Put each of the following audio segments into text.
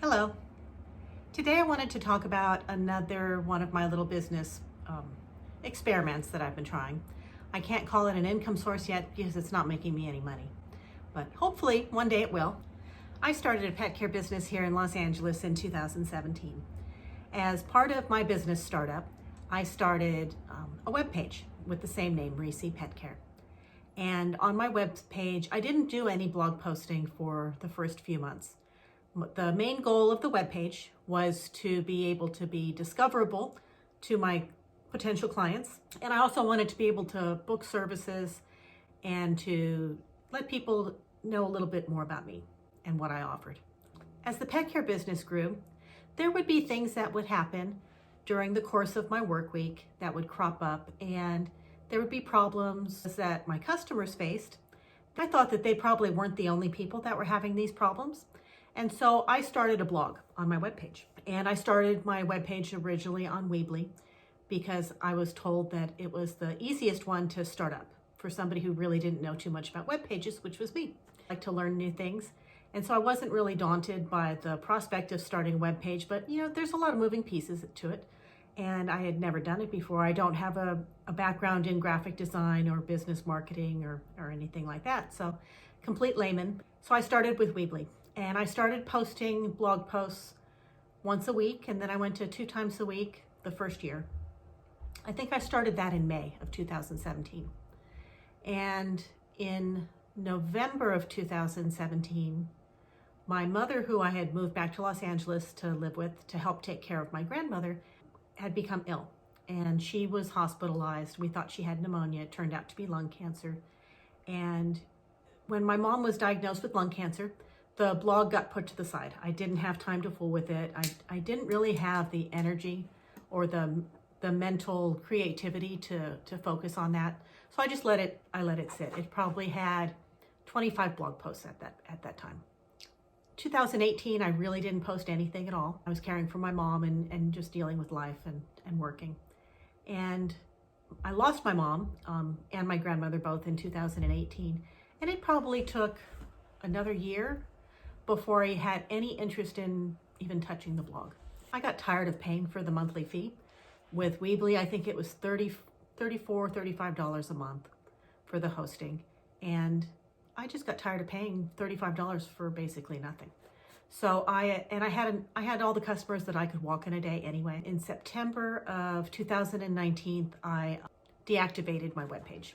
Hello. Today I wanted to talk about another one of my little business experiments that I've been trying. I can't call it an income source yet because it's not making me any money, but hopefully one day it will. I started a pet care business here in Los Angeles in 2017. As part of my business startup, I started a web page with the same name, Reese Pet Care. And on my web page, I didn't do any blog posting for the first few months. The main goal of the webpage was to be able to be discoverable to my potential clients. And I also wanted to be able to book services and to let people know a little bit more about me and what I offered. As the pet care business grew, there would be things that would happen during the course of my work week that would crop up, and there would be problems that my customers faced. I thought that they probably weren't the only people that were having these problems. And so I started a blog on my webpage. And I started my webpage originally on Weebly because I was told that it was the easiest one to start up for somebody who really didn't know too much about web pages, which was me. I like to learn new things. And so I wasn't really daunted by the prospect of starting a web page, but there's a lot of moving pieces to it. And I had never done it before. I don't have a background in graphic design or business marketing or anything like that. So complete layman. So I started with Weebly. And I started posting blog posts once a week, and then I went to 2 times a week the first year. I think I started that in May of 2017. And in November of 2017, my mother, who I had moved back to Los Angeles to live with to help take care of my grandmother, had become ill. And she was hospitalized. We thought she had pneumonia. It turned out to be lung cancer. And when my mom was diagnosed with lung cancer, the blog got put to the side. I didn't have time to fool with it. I didn't really have the energy or the mental creativity to focus on that. So I just let it sit. It probably had 25 blog posts at that time. 2018, I really didn't post anything at all. I was caring for my mom and just dealing with life and working. And I lost my mom and my grandmother both in 2018. And it probably took another year before I had any interest in even touching the blog. I got tired of paying for the monthly fee. With Weebly, I think it was $34, $35 a month for the hosting. And I just got tired of paying $35 for basically nothing. So I had all the customers that I could walk in a day anyway. In September of 2019, I deactivated my webpage.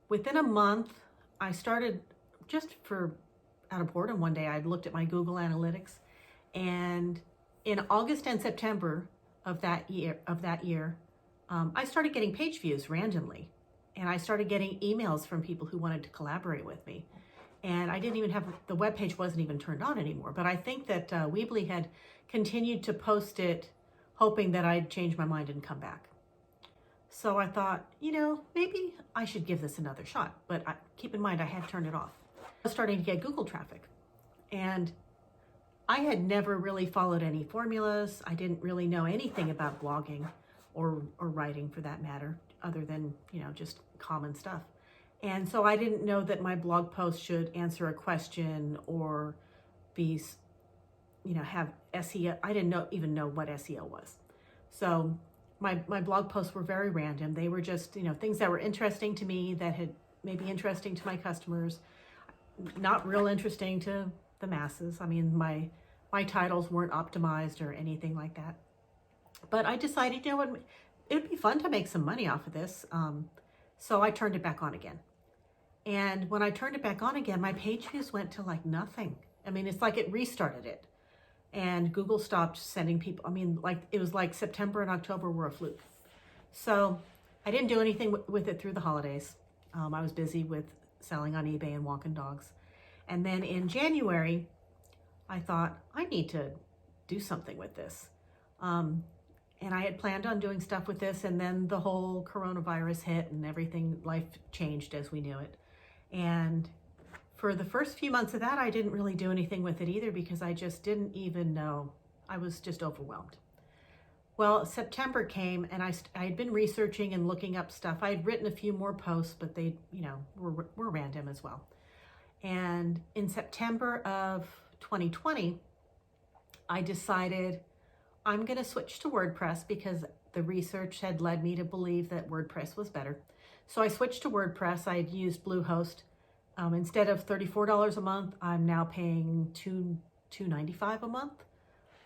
Within a month, I started just out of boredom one day, I looked at my Google Analytics, and in August and September of that year, I started getting page views randomly, and I started getting emails from people who wanted to collaborate with me. And I didn't even have, the webpage wasn't even turned on anymore, but I think that Weebly had continued to post it, hoping that I'd change my mind and come back. So I thought, maybe I should give this another shot, but keep in mind I had turned it off. I was starting to get Google traffic, and I had never really followed any formulas. I didn't really know anything about blogging or writing for that matter, other than, just common stuff. And so I didn't know that my blog post should answer a question or be, have SEO. I didn't even know what SEO was. So my blog posts were very random. They were just, things that were interesting to me, that had maybe interesting to my customers, not real interesting to the masses. I mean, my titles weren't optimized or anything like that. But I decided, it'd be fun to make some money off of this. So I turned it back on again. And when I turned it back on again, my page views went to like nothing. I mean, it's like it restarted it. And Google stopped sending people. I mean, it was like September and October were a fluke. So I didn't do anything with it through the holidays. I was busy with selling on eBay and walking dogs. And then in January, I thought, I need to do something with this. And I had planned on doing stuff with this, and then the whole coronavirus hit and everything, life changed as we knew it. And for the first few months of that, I didn't really do anything with it either because I just didn't even know. I was just overwhelmed. Well, September came, and I had been researching and looking up stuff. I had written a few more posts, but they, were random as well. And in September of 2020, I decided I'm going to switch to WordPress because the research had led me to believe that WordPress was better. So I switched to WordPress. I had used Bluehost. Instead of $34 a month, I'm now paying $2.95 a month,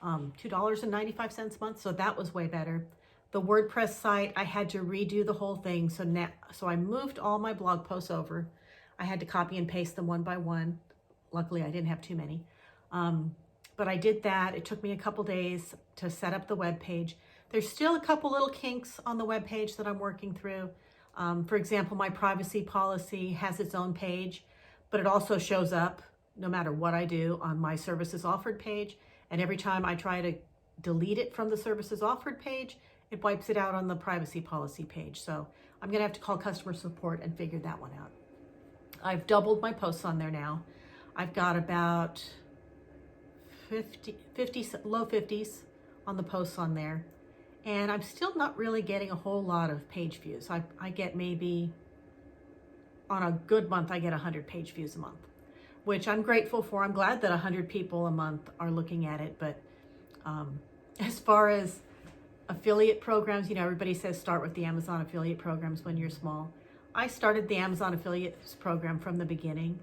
$2.95 a month. So that was way better. The WordPress site, I had to redo the whole thing. So I moved all my blog posts over. I had to copy and paste them one by one. Luckily, I didn't have too many. But I did that. It took me a couple days to set up the web page. There's still a couple little kinks on the web page that I'm working through. For example, my privacy policy has its own page, but it also shows up no matter what I do on my services offered page. And every time I try to delete it from the services offered page, it wipes it out on the privacy policy page. So I'm gonna have to call customer support and figure that one out. I've doubled my posts on there now. I've got about 50, low 50s on the posts on there. And I'm still not really getting a whole lot of page views. I get maybe, on a good month, I get 100 page views a month, which I'm grateful for. I'm glad that 100 people a month are looking at it. But as far as affiliate programs, you know, everybody says start with the Amazon affiliate programs when you're small. I started the Amazon affiliates program from the beginning,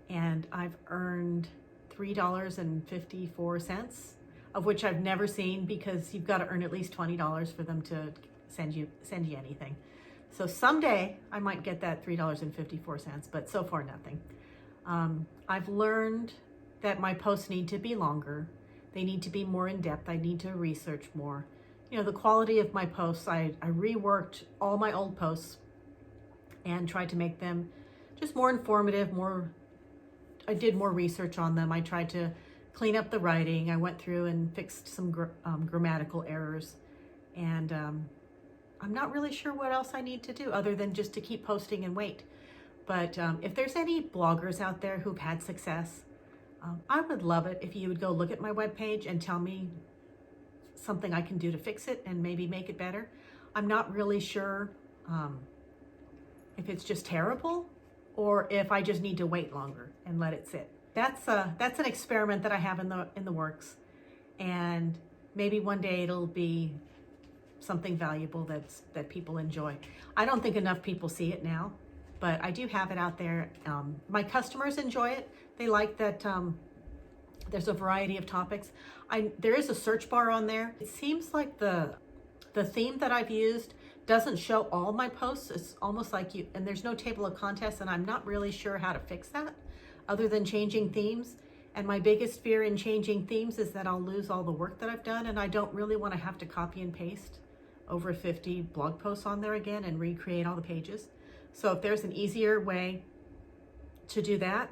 and I've earned $3.54, of which I've never seen, because you've got to earn at least $20 for them to send you anything. So someday I might get that $3.54, but so far nothing. I've learned that my posts need to be longer. They need to be more in depth. I need to research more. You know, the quality of my posts, I reworked all my old posts and tried to make them just more informative, I did more research on them. I tried to clean up the writing. I went through and fixed some grammatical errors. And I'm not really sure what else I need to do other than just to keep posting and wait. But if there's any bloggers out there who've had success, I would love it if you would go look at my webpage and tell me something I can do to fix it and maybe make it better. I'm not really sure if it's just terrible or if I just need to wait longer and let it sit. That's an experiment that I have in the works, and maybe one day it'll be something valuable that people enjoy. I don't think enough people see it now, but I do have it out there. My customers enjoy it. They like that there's a variety of topics. There is a search bar on there. It seems like the theme that I've used doesn't show all my posts. It's almost like and there's no table of contents, and I'm not really sure how to fix that other than changing themes. And my biggest fear in changing themes is that I'll lose all the work that I've done, and I don't really want to have to copy and paste over 50 blog posts on there again and recreate all the pages. So if there's an easier way to do that,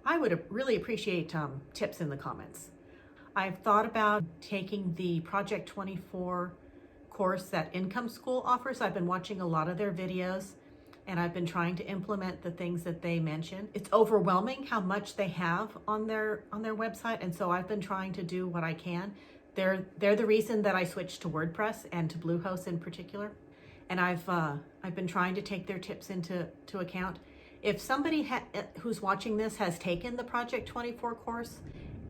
I would really appreciate tips in the comments. I've thought about taking the Project 24 course that Income School offers. I've been watching a lot of their videos, and I've been trying to implement the things that they mention. It's overwhelming how much they have on their website, and so I've been trying to do what I can. They're the reason that I switched to WordPress and to Bluehost in particular, and I've been trying to take their tips into account. If somebody who's watching this has taken the Project 24 course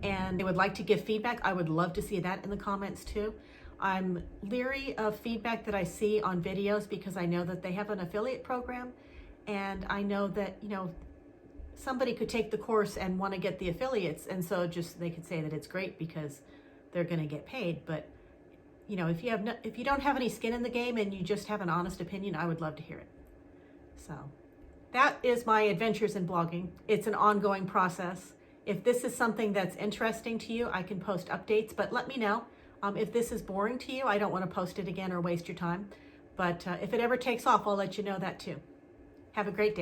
and they would like to give feedback, I would love to see that in the comments too. I'm leery of feedback that I see on videos because I know that they have an affiliate program, and I know that, you know, somebody could take the course and want to get the affiliates, and so just they could say that it's great because they're going to get paid. But you know, if you don't have any skin in the game and you just have an honest opinion, I would love to hear it. So that is my adventures in blogging. It's an ongoing process. If this is something that's interesting to you, I can post updates, but let me know. If this is boring to you, I don't want to post it again or waste your time. But if it ever takes off, I'll let you know that too. Have a great day.